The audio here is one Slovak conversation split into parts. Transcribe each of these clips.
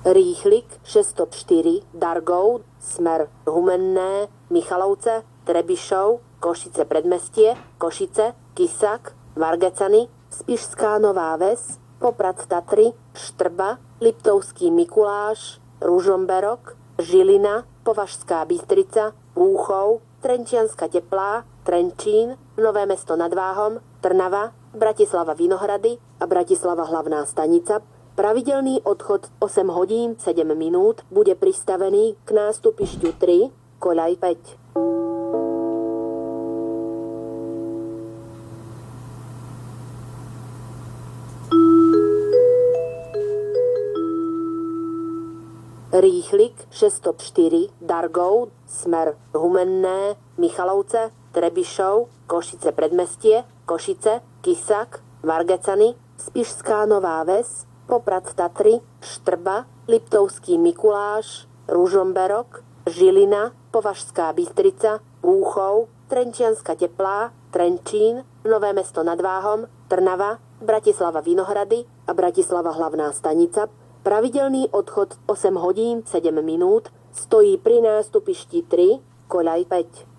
Rýchlik 604 Dargov, smer Humenné, Michalovce, Trebišov, Košice predmestie, Košice, Kysak, Vargecany, Spišská Nová Ves, Poprad Tatry, Štrba, Liptovský Mikuláš, Ružomberok, Žilina, Považská Bystrica, Úchov, Trenčianska Teplá, Trenčín, Nové Mesto nad Váhom, Trnava, Bratislava Vinohrady a Bratislava hlavná stanica. Pravidelný odchod 8 hodín 7 minút bude pristavený k nástupišťu 3, koľaj 5. Rýchlik 604 Dargov, smer Humenné, Michalovce, Trebišov, Košice predmestie, Košice, Kysak, Vargecany, Spišská Nová Ves, Poprad Tatry, Štrba, Liptovský Mikuláš, Ružomberok, Žilina, Považská Bystrica, Úchov, Trenčianska Teplá, Trenčín, Nové Mesto nad Váhom, Trnava, Bratislava Vinohrady a Bratislava hlavná stanica. Pravidelný odchod 8 hodín 7 minút stojí pri nástupišti 3, koľaj 5.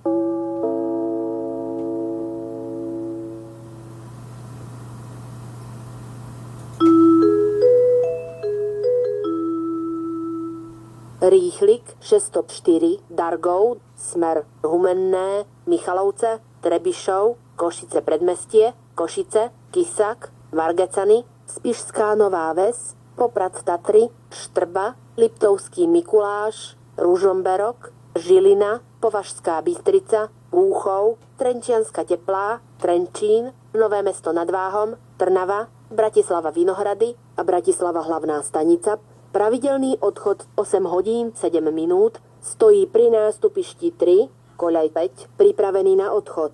Rýchlik 604 Dargov, smer Humenné, Michalovce, Trebišov, Košice predmestie, Košice, Kysak, Vargecany, Spišská Nová Ves, Poprad Tatry, Štrba, Liptovský Mikuláš, Ružomberok, Žilina, Považská Bystrica, Úchov, Trenčianska Teplá, Trenčín, Nové Mesto nad Váhom, Trnava, Bratislava Vinohrady a Bratislava hlavná stanica. Pravidelný odchod 8 hodín 7 minút stojí pri nástupišti 3, koľaj 5, pripravený na odchod.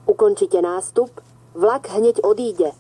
Ukončite nástup, vlak hneď odíde.